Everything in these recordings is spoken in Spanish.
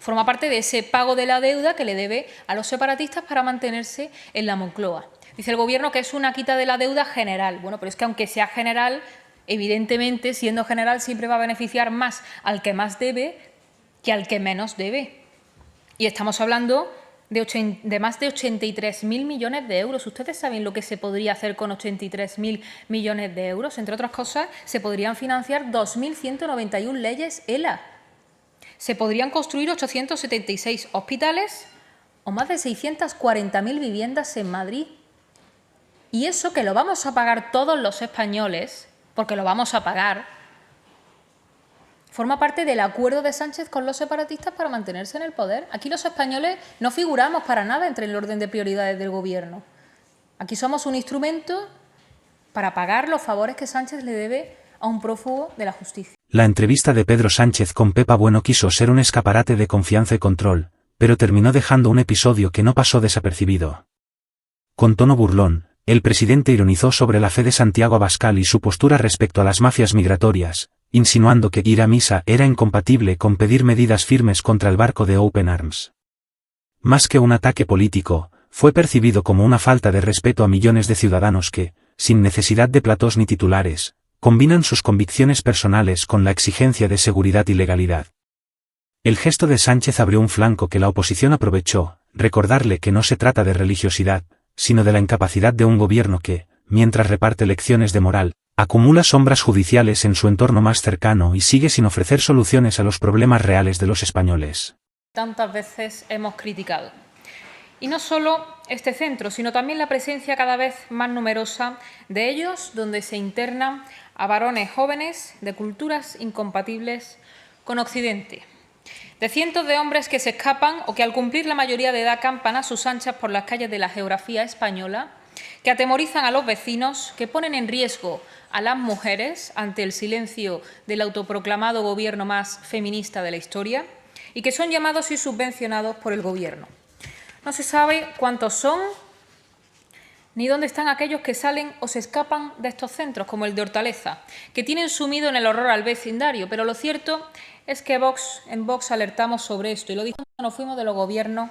Forma parte de ese pago de la deuda que le debe a los separatistas para mantenerse en la Moncloa. Dice el Gobierno que es una quita de la deuda general. Bueno, pero es que aunque sea general, evidentemente, siendo general, siempre va a beneficiar más al que más debe que al que menos debe. Y estamos hablando de más de 83.000 millones de euros. ¿Ustedes saben lo que se podría hacer con 83.000 millones de euros? Entre otras cosas, se podrían financiar 2.191 leyes ELA. Se podrían construir 876 hospitales o más de 640.000 viviendas en Madrid. Y eso que lo vamos a pagar todos los españoles, porque lo vamos a pagar, forma parte del acuerdo de Sánchez con los separatistas para mantenerse en el poder. Aquí los españoles no figuramos para nada entre el orden de prioridades del Gobierno. Aquí somos un instrumento para pagar los favores que Sánchez le debe a un prófugo de la justicia. La entrevista de Pedro Sánchez con Pepa Bueno quiso ser un escaparate de confianza y control, pero terminó dejando un episodio que no pasó desapercibido. Con tono burlón, el presidente ironizó sobre la fe de Santiago Abascal y su postura respecto a las mafias migratorias, insinuando que ir a misa era incompatible con pedir medidas firmes contra el barco de Open Arms. Más que un ataque político, fue percibido como una falta de respeto a millones de ciudadanos que, sin necesidad de platós ni titulares, combinan sus convicciones personales con la exigencia de seguridad y legalidad. El gesto de Sánchez abrió un flanco que la oposición aprovechó, recordarle que no se trata de religiosidad, sino de la incapacidad de un gobierno que, mientras reparte lecciones de moral, acumula sombras judiciales en su entorno más cercano y sigue sin ofrecer soluciones a los problemas reales de los españoles. Tantas veces hemos criticado. Y no solo este centro, sino también la presencia cada vez más numerosa de ellos, donde se internan a varones jóvenes de culturas incompatibles con Occidente. De cientos de hombres que se escapan o que al cumplir la mayoría de edad campan a sus anchas por las calles de la geografía española, que atemorizan a los vecinos, que ponen en riesgo a las mujeres ante el silencio del autoproclamado gobierno más feminista de la historia y que son llamados y subvencionados por el Gobierno. No se sabe cuántos son ni dónde están aquellos que salen o se escapan de estos centros, como el de Hortaleza, que tienen sumido en el horror al vecindario, pero lo cierto es que en Vox alertamos sobre esto y lo dijimos cuando nos fuimos de los gobiernos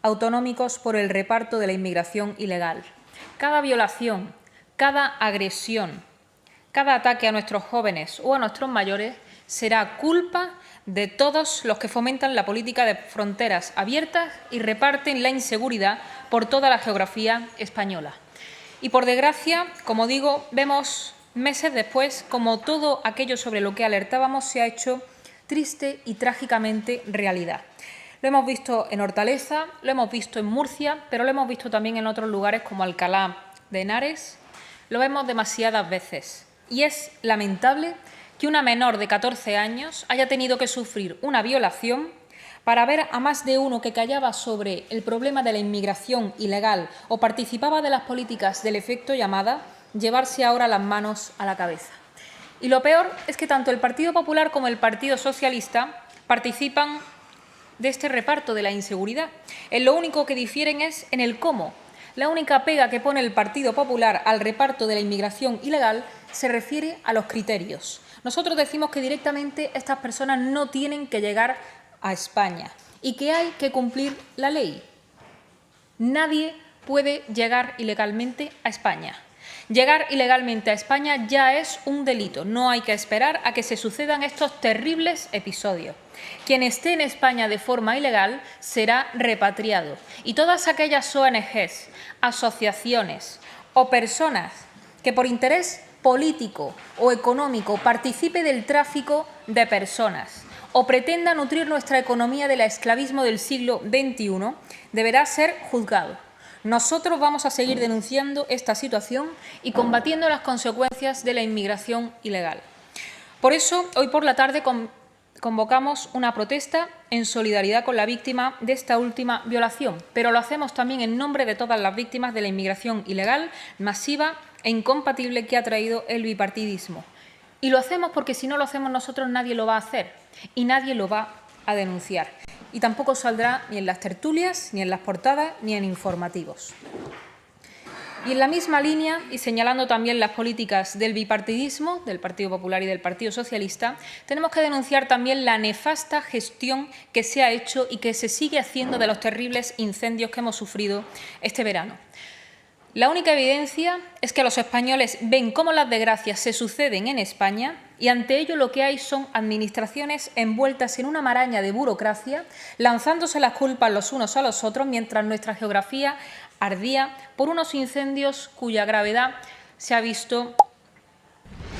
autonómicos por el reparto de la inmigración ilegal. Cada violación, cada agresión, cada ataque a nuestros jóvenes o a nuestros mayores será culpa de todos los que fomentan la política de fronteras abiertas y reparten la inseguridad por toda la geografía española. Y por desgracia, como digo, vemos meses después como todo aquello sobre lo que alertábamos se ha hecho triste y trágicamente realidad. Lo hemos visto en Hortaleza, lo hemos visto en Murcia, pero lo hemos visto también en otros lugares como Alcalá de Henares. Lo vemos demasiadas veces y es lamentable que una menor de 14 años haya tenido que sufrir una violación para ver a más de uno que callaba sobre el problema de la inmigración ilegal o participaba de las políticas del efecto llamada, llevarse ahora las manos a la cabeza. Y lo peor es que tanto el Partido Popular como el Partido Socialista participan de este reparto de la inseguridad. En lo único que difieren es en el cómo. La única pega que pone el Partido Popular al reparto de la inmigración ilegal se refiere a los criterios. Nosotros decimos que directamente estas personas no tienen que llegar a España y que hay que cumplir la ley. Nadie puede llegar ilegalmente a España. Llegar ilegalmente a España ya es un delito. No hay que esperar a que se sucedan estos terribles episodios. Quien esté en España de forma ilegal será repatriado. Y todas aquellas ONGs, asociaciones o personas que por interés político o económico participe del tráfico de personas o pretenda nutrir nuestra economía del esclavismo del siglo XXI, deberá ser juzgado. Nosotros vamos a seguir denunciando esta situación y combatiendo las consecuencias de la inmigración ilegal. Por eso, hoy por la tarde convocamos una protesta en solidaridad con la víctima de esta última violación, pero lo hacemos también en nombre de todas las víctimas de la inmigración ilegal, masiva e incompatible que ha traído el bipartidismo. Y lo hacemos porque si no lo hacemos nosotros nadie lo va a hacer y nadie lo va a denunciar. Y tampoco saldrá ni en las tertulias, ni en las portadas, ni en informativos. Y en la misma línea, y señalando también las políticas del bipartidismo, del Partido Popular y del Partido Socialista, tenemos que denunciar también la nefasta gestión que se ha hecho y que se sigue haciendo de los terribles incendios que hemos sufrido este verano. La única evidencia es que los españoles ven cómo las desgracias se suceden en España y ante ello lo que hay son administraciones envueltas en una maraña de burocracia, lanzándose las culpas los unos a los otros mientras nuestra geografía ardía por unos incendios cuya gravedad se ha visto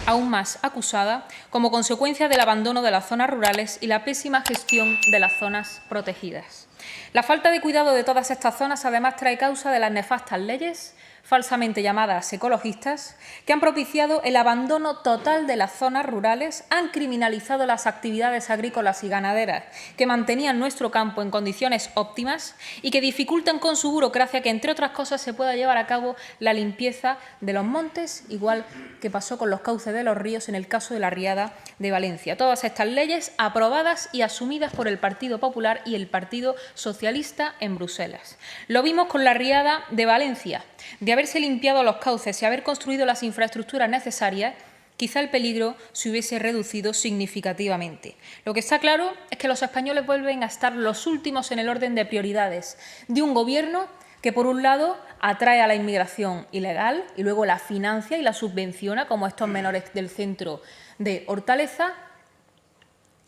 aún más acusada como consecuencia del abandono de las zonas rurales y la pésima gestión de las zonas protegidas. La falta de cuidado de todas estas zonas además trae causa de las nefastas leyes, falsamente llamadas ecologistas, que han propiciado el abandono total de las zonas rurales, han criminalizado las actividades agrícolas y ganaderas que mantenían nuestro campo en condiciones óptimas y que dificultan con su burocracia que, entre otras cosas, se pueda llevar a cabo la limpieza de los montes, igual que pasó con los cauces de los ríos en el caso de la Riada de Valencia. Todas estas leyes aprobadas y asumidas por el Partido Popular y el Partido Socialista en Bruselas. Lo vimos con la Riada de Valencia. De haberse limpiado los cauces y haber construido las infraestructuras necesarias, quizá el peligro se hubiese reducido significativamente. Lo que está claro es que los españoles vuelven a estar los últimos en el orden de prioridades de un gobierno que, por un lado, atrae a la inmigración ilegal y luego la financia y la subvenciona, como estos menores del centro de Hortaleza,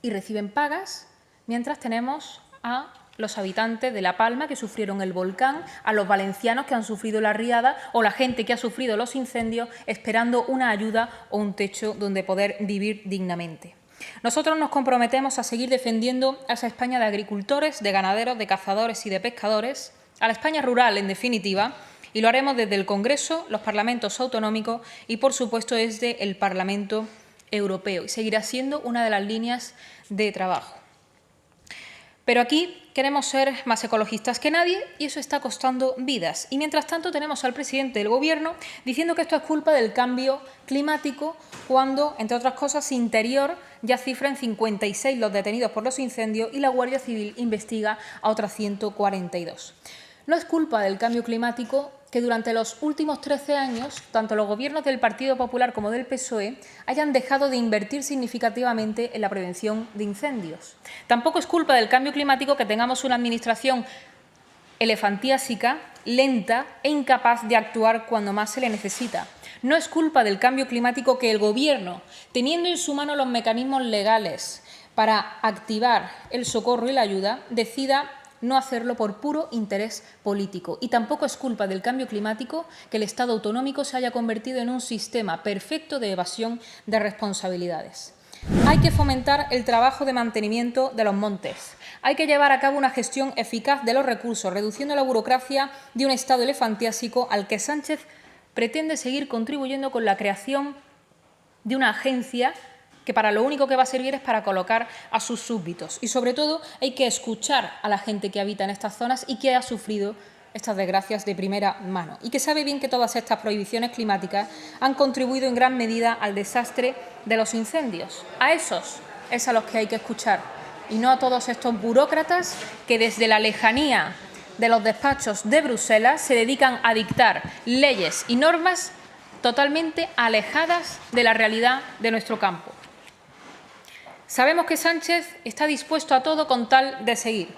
y reciben pagas, mientras tenemos a los habitantes de La Palma que sufrieron el volcán, a los valencianos que han sufrido la riada o la gente que ha sufrido los incendios esperando una ayuda o un techo donde poder vivir dignamente. Nosotros nos comprometemos a seguir defendiendo a esa España de agricultores, de ganaderos, de cazadores y de pescadores, a la España rural, en definitiva, y lo haremos desde el Congreso, los parlamentos autonómicos y, por supuesto, desde el Parlamento Europeo. Y seguirá siendo una de las líneas de trabajo. Pero aquí queremos ser más ecologistas que nadie y eso está costando vidas. Y mientras tanto tenemos al presidente del Gobierno diciendo que esto es culpa del cambio climático cuando, entre otras cosas, Interior ya cifra en 56 los detenidos por los incendios y la Guardia Civil investiga a otras 142. No es culpa del cambio climático que durante los últimos 13 años, tanto los gobiernos del Partido Popular como del PSOE hayan dejado de invertir significativamente en la prevención de incendios. Tampoco es culpa del cambio climático que tengamos una administración elefantiásica, lenta e incapaz de actuar cuando más se le necesita. No es culpa del cambio climático que el Gobierno, teniendo en su mano los mecanismos legales para activar el socorro y la ayuda, decida no hacerlo por puro interés político. Y tampoco es culpa del cambio climático que el Estado autonómico se haya convertido en un sistema perfecto de evasión de responsabilidades. Hay que fomentar el trabajo de mantenimiento de los montes. Hay que llevar a cabo una gestión eficaz de los recursos, reduciendo la burocracia de un Estado elefantiásico al que Sánchez pretende seguir contribuyendo con la creación de una agencia que para lo único que va a servir es para colocar a sus súbditos. Y sobre todo hay que escuchar a la gente que habita en estas zonas y que ha sufrido estas desgracias de primera mano y que sabe bien que todas estas prohibiciones climáticas han contribuido en gran medida al desastre de los incendios. A esos es a los que hay que escuchar y no a todos estos burócratas que desde la lejanía de los despachos de Bruselas se dedican a dictar leyes y normas totalmente alejadas de la realidad de nuestro campo. Sabemos que Sánchez está dispuesto a todo con tal de seguir.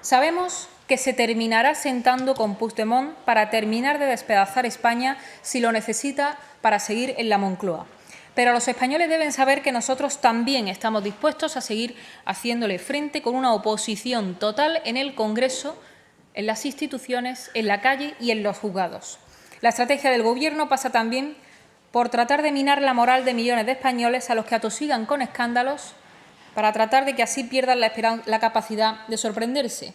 Sabemos que se terminará sentando con Puigdemont para terminar de despedazar España si lo necesita para seguir en la Moncloa. Pero los españoles deben saber que nosotros también estamos dispuestos a seguir haciéndole frente con una oposición total en el Congreso, en las instituciones, en la calle y en los juzgados. La estrategia del Gobierno pasa también por tratar de minar la moral de millones de españoles a los que atosigan con escándalos para tratar de que así pierdan la capacidad de sorprenderse.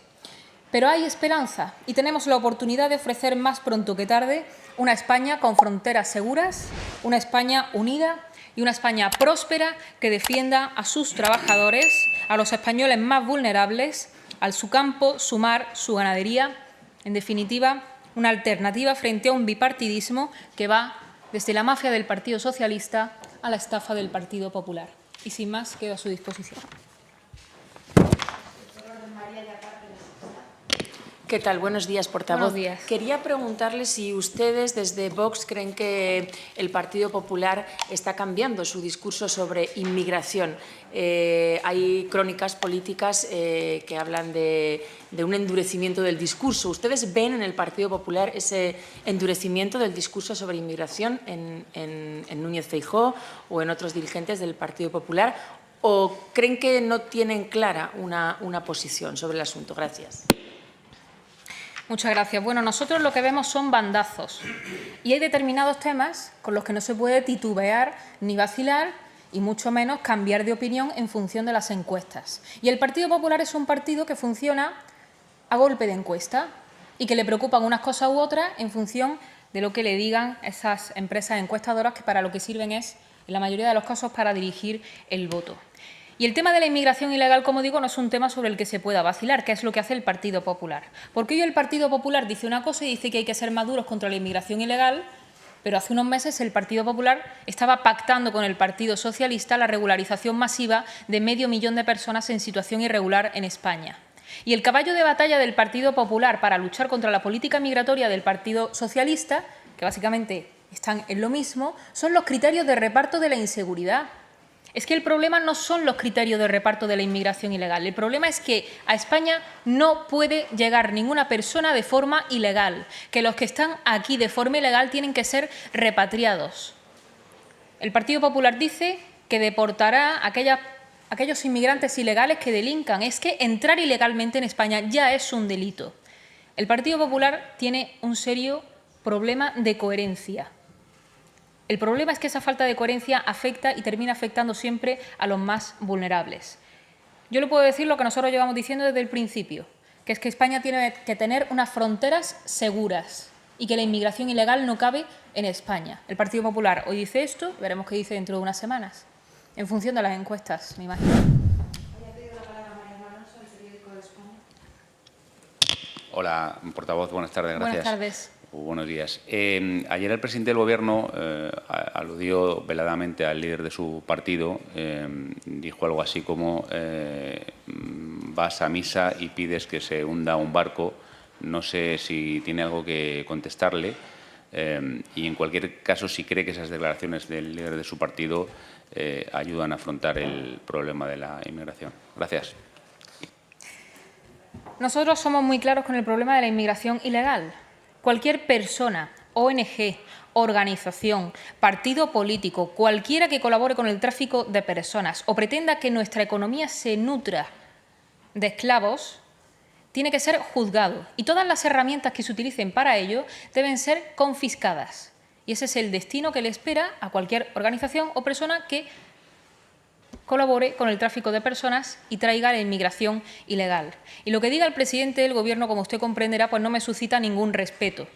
Pero hay esperanza y tenemos la oportunidad de ofrecer más pronto que tarde una España con fronteras seguras, una España unida y una España próspera que defienda a sus trabajadores, a los españoles más vulnerables, a su campo, su mar, su ganadería. En definitiva, una alternativa frente a un bipartidismo que va desde la mafia del Partido Socialista a la estafa del Partido Popular. Y sin más, quedo a su disposición. ¿Qué tal? Buenos días, portavoz. Buenos días. Quería preguntarle si ustedes desde Vox creen que el Partido Popular está cambiando su discurso sobre inmigración. Hay crónicas políticas que hablan de un endurecimiento del discurso. ¿Ustedes ven en el Partido Popular ese endurecimiento del discurso sobre inmigración en Núñez Feijóo o en otros dirigentes del Partido Popular? ¿O creen que no tienen clara una posición sobre el asunto? Gracias. Muchas gracias. Bueno, nosotros lo que vemos son bandazos y hay determinados temas con los que no se puede titubear ni vacilar y mucho menos cambiar de opinión en función de las encuestas. Y el Partido Popular es un partido que funciona a golpe de encuesta y que le preocupan unas cosas u otras en función de lo que le digan esas empresas encuestadoras que para lo que sirven es, en la mayoría de los casos, para dirigir el voto. Y el tema de la inmigración ilegal, como digo, no es un tema sobre el que se pueda vacilar, que es lo que hace el Partido Popular. Porque hoy el Partido Popular dice una cosa y dice que hay que ser más duros contra la inmigración ilegal, pero hace unos meses el Partido Popular estaba pactando con el Partido Socialista la regularización masiva de 500.000 de personas en situación irregular en España. Y el caballo de batalla del Partido Popular para luchar contra la política migratoria del Partido Socialista, que básicamente están en lo mismo, son los criterios de reparto de la inseguridad. Es que el problema no son los criterios de reparto de la inmigración ilegal. El problema es que a España no puede llegar ninguna persona de forma ilegal, que los que están aquí de forma ilegal tienen que ser repatriados. El Partido Popular dice que deportará a aquellos inmigrantes ilegales que delincan. Es que entrar ilegalmente en España ya es un delito. El Partido Popular tiene un serio problema de coherencia. El problema es que esa falta de coherencia afecta y termina afectando siempre a los más vulnerables. Yo le puedo decir lo que nosotros llevamos diciendo desde el principio, que es que España tiene que tener unas fronteras seguras y que la inmigración ilegal no cabe en España. El Partido Popular hoy dice esto, veremos qué dice dentro de unas semanas, en función de las encuestas, me imagino. Hola, portavoz, buenas tardes, gracias. Buenas tardes. Buenos días. Ayer el presidente del Gobierno aludió veladamente al líder de su partido, dijo algo así como vas a misa y pides que se hunda un barco. No sé si tiene algo que contestarle y, en cualquier caso, si cree que esas declaraciones del líder de su partido ayudan a afrontar el problema de la inmigración. Gracias. Nosotros somos muy claros con el problema de la inmigración ilegal. Cualquier persona, ONG, organización, partido político, cualquiera que colabore con el tráfico de personas o pretenda que nuestra economía se nutra de esclavos, tiene que ser juzgado. Y todas las herramientas que se utilicen para ello deben ser confiscadas. Y ese es el destino que le espera a cualquier organización o persona que colabore con el tráfico de personas y traiga la inmigración ilegal. Y lo que diga el presidente del Gobierno, como usted comprenderá, pues no me suscita ningún respeto.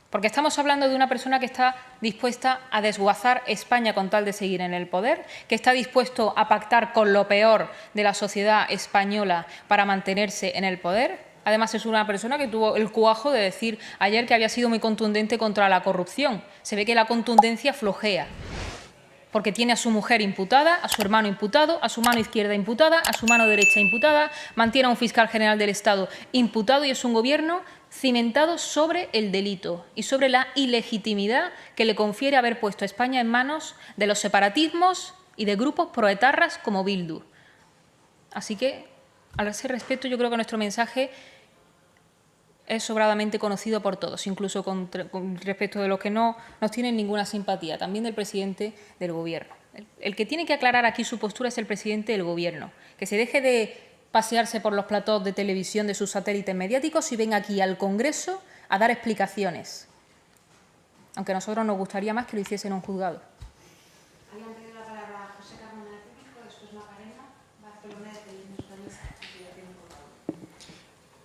Porque estamos hablando de una persona que está dispuesta a desguazar España con tal de seguir en el poder, que está dispuesto a pactar con lo peor de la sociedad española para mantenerse en el poder. Además, es una persona que tuvo el cuajo de decir ayer que había sido muy contundente contra la corrupción. Se ve que la contundencia flojea, porque tiene a su mujer imputada, a su hermano imputado, a su mano izquierda imputada, a su mano derecha imputada, mantiene a un fiscal general del Estado imputado y es un gobierno cimentado sobre el delito y sobre la ilegitimidad que le confiere haber puesto a España en manos de los separatismos y de grupos proetarras como Bildu. Así que, a ese respecto, yo creo que nuestro mensaje es sobradamente conocido por todos, incluso con respecto de los que no nos tienen ninguna simpatía, también del presidente del Gobierno. El que tiene que aclarar aquí su postura es el presidente del Gobierno, que se deje de pasearse por los platós de televisión de sus satélites mediáticos y venga aquí al Congreso a dar explicaciones, aunque a nosotros nos gustaría más que lo hiciese en un juzgado.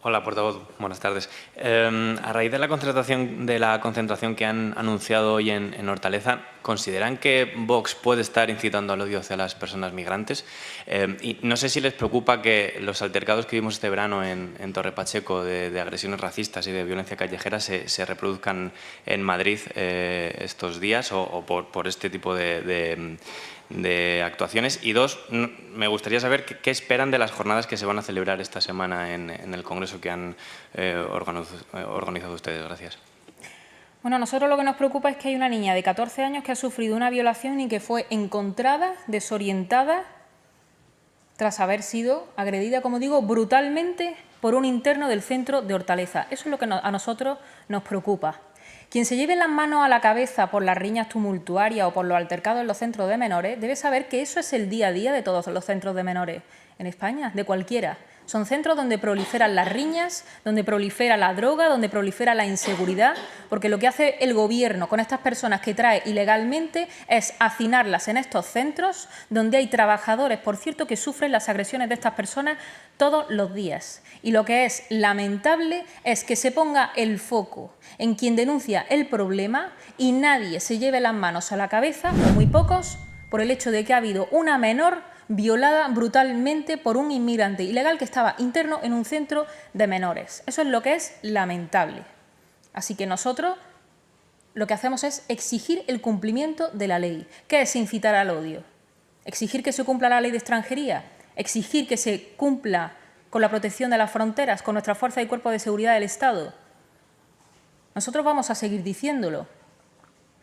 Hola, portavoz. Buenas tardes. A raíz de la concentración que han anunciado hoy en Hortaleza, ¿consideran que Vox puede estar incitando al odio hacia las personas migrantes? Y no sé si les preocupa que los altercados que vimos este verano en Torre Pacheco de agresiones racistas y de violencia callejera se reproduzcan en Madrid estos días o por este tipo de de actuaciones. Y dos, me gustaría saber qué esperan de las jornadas que se van a celebrar esta semana en el Congreso que han organizado ustedes. Gracias. Bueno, a nosotros lo que nos preocupa es que hay una niña de 14 años que ha sufrido una violación y que fue encontrada, desorientada, tras haber sido agredida, como digo, brutalmente por un interno del centro de Hortaleza. Eso es lo que a nosotros nos preocupa. Quien se lleve las manos a la cabeza por las riñas tumultuarias o por los altercados en los centros de menores debe saber que eso es el día a día de todos los centros de menores en España, de cualquiera. Son centros donde proliferan las riñas, donde prolifera la droga, donde prolifera la inseguridad, porque lo que hace el Gobierno con estas personas que trae ilegalmente es hacinarlas en estos centros, donde hay trabajadores, por cierto, que sufren las agresiones de estas personas todos los días. Y lo que es lamentable es que se ponga el foco en quien denuncia el problema y nadie se lleve las manos a la cabeza, o muy pocos, por el hecho de que ha habido una menor violada brutalmente por un inmigrante ilegal que estaba interno en un centro de menores. Eso es lo que es lamentable. Así que nosotros lo que hacemos es exigir el cumplimiento de la ley. ¿Qué es incitar al odio? ¿Exigir que se cumpla la ley de extranjería? ¿Exigir que se cumpla con la protección de las fronteras, con nuestra fuerza y cuerpo de seguridad del Estado? Nosotros vamos a seguir diciéndolo,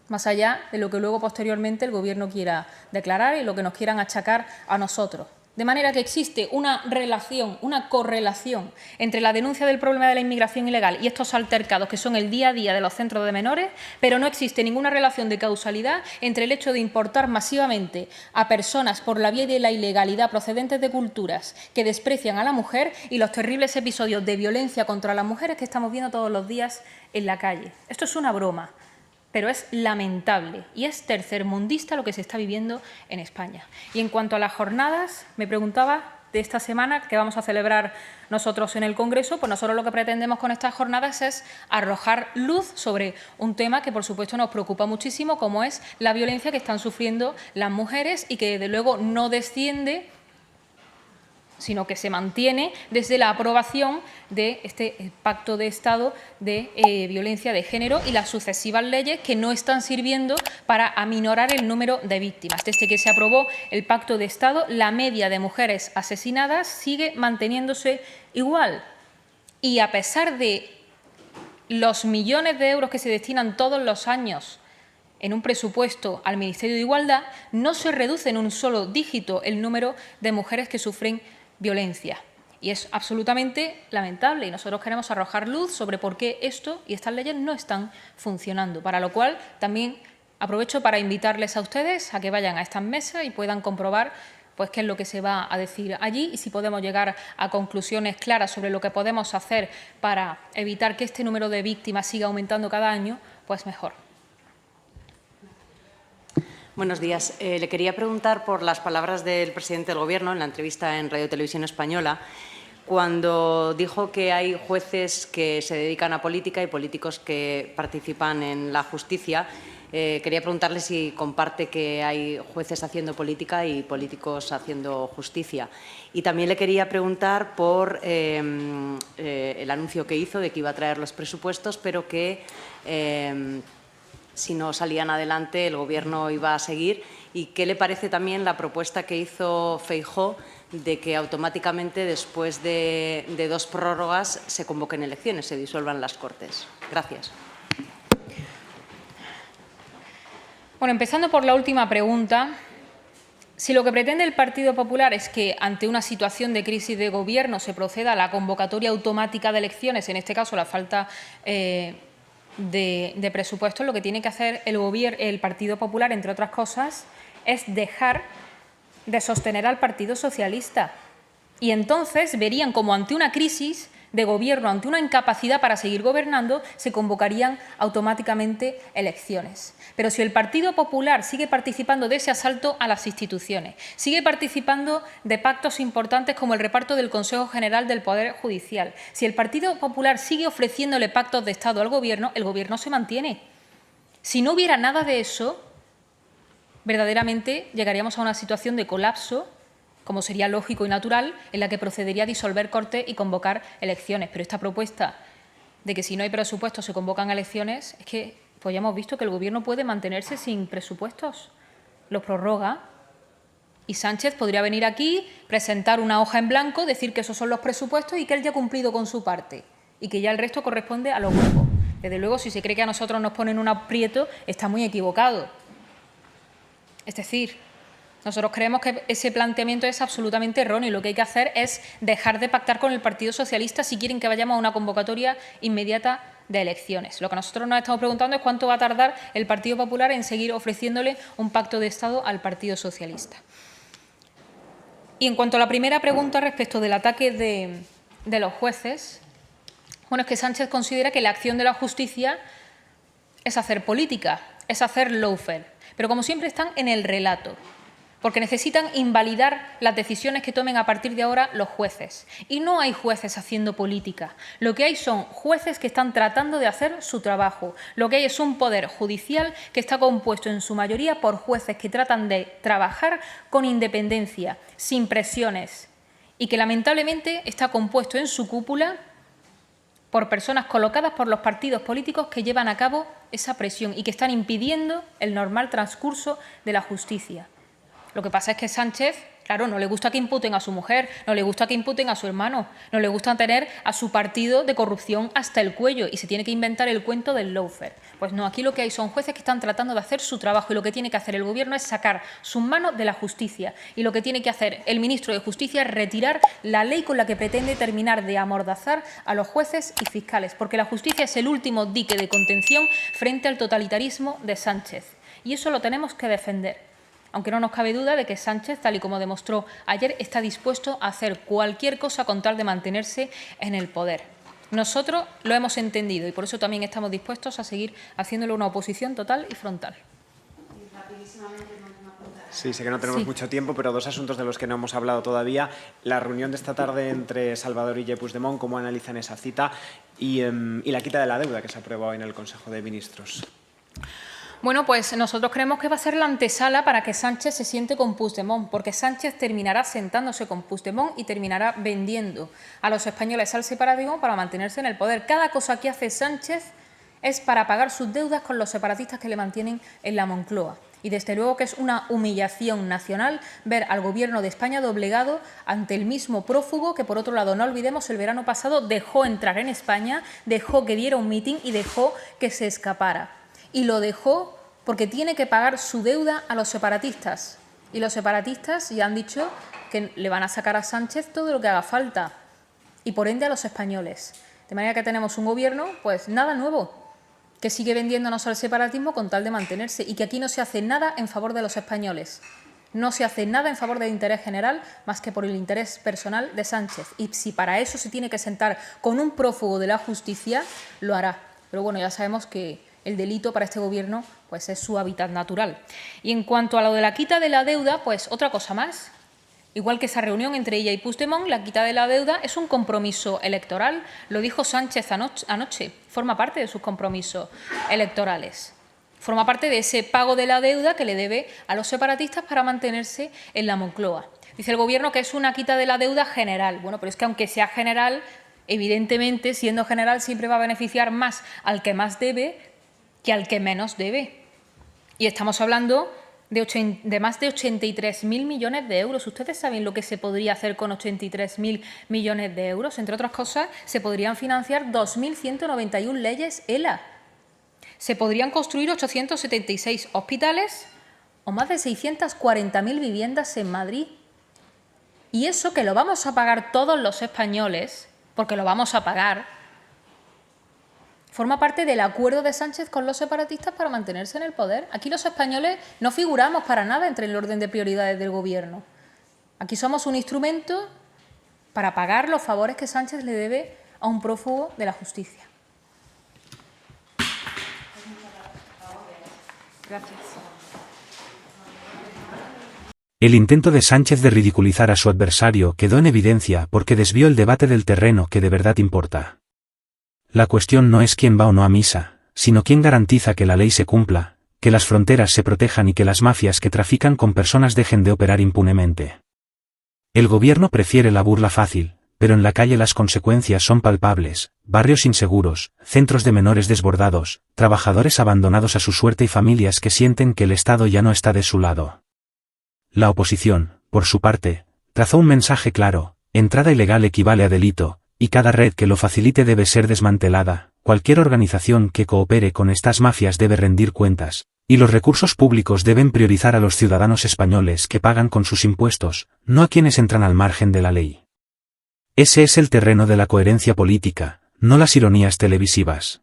más allá de lo que luego posteriormente el Gobierno quiera declarar y lo que nos quieran achacar a nosotros. De manera que existe una relación, una correlación entre la denuncia del problema de la inmigración ilegal y estos altercados que son el día a día de los centros de menores, pero no existe ninguna relación de causalidad entre el hecho de importar masivamente a personas por la vía de la ilegalidad procedentes de culturas que desprecian a la mujer y los terribles episodios de violencia contra las mujeres que estamos viendo todos los días en la calle. Esto es una broma, pero es lamentable y es tercermundista lo que se está viviendo en España. Y en cuanto a las jornadas, me preguntaba de esta semana que vamos a celebrar nosotros en el Congreso, pues nosotros lo que pretendemos con estas jornadas es arrojar luz sobre un tema que, por supuesto, nos preocupa muchísimo, como es la violencia que están sufriendo las mujeres y que, desde luego, no desciende, sino que se mantiene desde la aprobación de este Pacto de Estado de Violencia de Género y las sucesivas leyes que no están sirviendo para aminorar el número de víctimas. Desde que se aprobó el Pacto de Estado, la media de mujeres asesinadas sigue manteniéndose igual. Y a pesar de los millones de euros que se destinan todos los años en un presupuesto al Ministerio de Igualdad, no se reduce en un solo dígito el número de mujeres que sufren violencia. Y es absolutamente lamentable y nosotros queremos arrojar luz sobre por qué esto y estas leyes no están funcionando, para lo cual también aprovecho para invitarles a ustedes a que vayan a estas mesas y puedan comprobar pues qué es lo que se va a decir allí y si podemos llegar a conclusiones claras sobre lo que podemos hacer para evitar que este número de víctimas siga aumentando cada año, pues mejor. Buenos días. Le quería preguntar por las palabras del presidente del Gobierno en la entrevista en Radio Televisión Española, cuando dijo que hay jueces que se dedican a política y políticos que participan en la justicia. Quería preguntarle si comparte que hay jueces haciendo política y políticos haciendo justicia. Y también le quería preguntar por el anuncio que hizo de que iba a traer los presupuestos, pero que si no salían adelante, el Gobierno iba a seguir. ¿Y qué le parece también la propuesta que hizo Feijóo de que automáticamente, después de 2 prórrogas, se convoquen elecciones, se disuelvan las Cortes? Gracias. Bueno, empezando por la última pregunta, si lo que pretende el Partido Popular es que, ante una situación de crisis de Gobierno, se proceda a la convocatoria automática de elecciones, en este caso la falta de presupuesto, lo que tiene que hacer el Partido Popular, entre otras cosas, es dejar de sostener al Partido Socialista. Y entonces verían como ante una crisis de Gobierno, ante una incapacidad para seguir gobernando, se convocarían automáticamente elecciones. Pero si el Partido Popular sigue participando de ese asalto a las instituciones, sigue participando de pactos importantes como el reparto del Consejo General del Poder Judicial, si el Partido Popular sigue ofreciéndole pactos de Estado al Gobierno, el Gobierno se mantiene. Si no hubiera nada de eso, verdaderamente llegaríamos a una situación de colapso, como sería lógico y natural, en la que procedería a disolver Cortes y convocar elecciones. Pero esta propuesta de que si no hay presupuesto se convocan elecciones, es que pues ya hemos visto que el Gobierno puede mantenerse sin presupuestos. Los prorroga Y Sánchez podría venir aquí, presentar una hoja en blanco, decir que esos son los presupuestos y que él ya ha cumplido con su parte y que ya el resto corresponde a los grupos. Desde luego, si se cree que a nosotros nos ponen un aprieto, está muy equivocado. Es decir, nosotros creemos que ese planteamiento es absolutamente erróneo y lo que hay que hacer es dejar de pactar con el Partido Socialista si quieren que vayamos a una convocatoria inmediata de elecciones. Lo que nosotros nos estamos preguntando es cuánto va a tardar el Partido Popular en seguir ofreciéndole un pacto de Estado al Partido Socialista. Y en cuanto a la primera pregunta respecto del ataque de los jueces, bueno, es que Sánchez considera que la acción de la justicia es hacer política, es hacer lawfare, pero como siempre están en el relato, porque necesitan invalidar las decisiones que tomen a partir de ahora los jueces. Y no hay jueces haciendo política. Lo que hay son jueces que están tratando de hacer su trabajo. Lo que hay es un poder judicial que está compuesto en su mayoría por jueces que tratan de trabajar con independencia, sin presiones, y que lamentablemente está compuesto en su cúpula por personas colocadas por los partidos políticos que llevan a cabo esa presión y que están impidiendo el normal transcurso de la justicia. Lo que pasa es que Sánchez, claro, no le gusta que imputen a su mujer, no le gusta que imputen a su hermano, no le gusta tener a su partido de corrupción hasta el cuello y se tiene que inventar el cuento del lawfare. Pues no, aquí lo que hay son jueces que están tratando de hacer su trabajo y lo que tiene que hacer el Gobierno es sacar sus manos de la justicia y lo que tiene que hacer el ministro de Justicia es retirar la ley con la que pretende terminar de amordazar a los jueces y fiscales, porque la justicia es el último dique de contención frente al totalitarismo de Sánchez y eso lo tenemos que defender. Aunque no nos cabe duda de que Sánchez, tal y como demostró ayer, está dispuesto a hacer cualquier cosa con tal de mantenerse en el poder. Nosotros lo hemos entendido y por eso también estamos dispuestos a seguir haciéndole una oposición total y frontal. Sí, sé que no tenemos mucho tiempo, pero dos asuntos de los que no hemos hablado todavía. La reunión de esta tarde entre Salvador Illa y Puigdemont, ¿cómo analizan esa cita? Y la quita de la deuda que se ha aprobado hoy en el Consejo de Ministros. Bueno, pues nosotros creemos que va a ser la antesala para que Sánchez se siente con Puigdemont, porque Sánchez terminará sentándose con Puigdemont y terminará vendiendo a los españoles al separatismo para mantenerse en el poder. Cada cosa que hace Sánchez es para pagar sus deudas con los separatistas que le mantienen en la Moncloa. Y desde luego que es una humillación nacional ver al Gobierno de España doblegado ante el mismo prófugo que, por otro lado, no olvidemos, el verano pasado dejó entrar en España, dejó que diera un mitin y dejó que se escapara. Y lo dejó porque tiene que pagar su deuda a los separatistas. Y los separatistas ya han dicho que le van a sacar a Sánchez todo lo que haga falta. Y por ende a los españoles. De manera que tenemos un gobierno, pues nada nuevo, que sigue vendiéndonos al separatismo con tal de mantenerse. Y que aquí no se hace nada en favor de los españoles. No se hace nada en favor del interés general más que por el interés personal de Sánchez. Y si para eso se tiene que sentar con un prófugo de la justicia, lo hará. Pero bueno, ya sabemos que el delito para este Gobierno pues es su hábitat natural. Y en cuanto a lo de la quita de la deuda, pues otra cosa más. Igual que esa reunión entre ella y Puigdemont, la quita de la deuda es un compromiso electoral. Lo dijo Sánchez anoche. Forma parte de sus compromisos electorales. Forma parte de ese pago de la deuda que le debe a los separatistas para mantenerse en la Moncloa. Dice el Gobierno que es una quita de la deuda general. Bueno, pero es que aunque sea general, evidentemente, siendo general, siempre va a beneficiar más al que más debe que al que menos debe. Y estamos hablando de más de 83.000 millones de euros. ¿Ustedes saben lo que se podría hacer con 83.000 millones de euros? Entre otras cosas, se podrían financiar 2.191 leyes ELA. Se podrían construir 876 hospitales o más de 640.000 viviendas en Madrid. Y eso que lo vamos a pagar todos los españoles, porque lo vamos a pagar, forma parte del acuerdo de Sánchez con los separatistas para mantenerse en el poder. Aquí los españoles no figuramos para nada entre el orden de prioridades del Gobierno. Aquí somos un instrumento para pagar los favores que Sánchez le debe a un prófugo de la justicia. Gracias. El intento de Sánchez de ridiculizar a su adversario quedó en evidencia porque desvió el debate del terreno que de verdad importa. La cuestión no es quién va o no a misa, sino quién garantiza que la ley se cumpla, que las fronteras se protejan y que las mafias que trafican con personas dejen de operar impunemente. El Gobierno prefiere la burla fácil, pero en la calle las consecuencias son palpables: barrios inseguros, centros de menores desbordados, trabajadores abandonados a su suerte y familias que sienten que el Estado ya no está de su lado. La oposición, por su parte, trazó un mensaje claro: entrada ilegal equivale a delito, y cada red que lo facilite debe ser desmantelada. Cualquier organización que coopere con estas mafias debe rendir cuentas, y los recursos públicos deben priorizar a los ciudadanos españoles que pagan con sus impuestos, no a quienes entran al margen de la ley. Ese es el terreno de la coherencia política, no las ironías televisivas.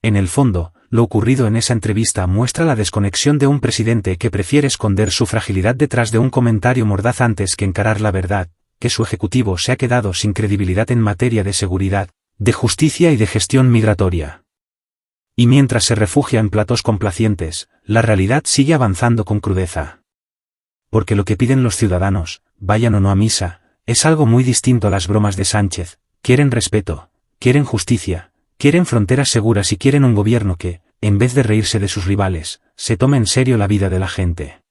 En el fondo, lo ocurrido en esa entrevista muestra la desconexión de un presidente que prefiere esconder su fragilidad detrás de un comentario mordaz antes que encarar la verdad, que su ejecutivo se ha quedado sin credibilidad en materia de seguridad, de justicia y de gestión migratoria. Y mientras se refugia en platos complacientes, la realidad sigue avanzando con crudeza. Porque lo que piden los ciudadanos, vayan o no a misa, es algo muy distinto a las bromas de Sánchez. Quieren respeto, quieren justicia, quieren fronteras seguras y quieren un gobierno que, en vez de reírse de sus rivales, se tome en serio la vida de la gente.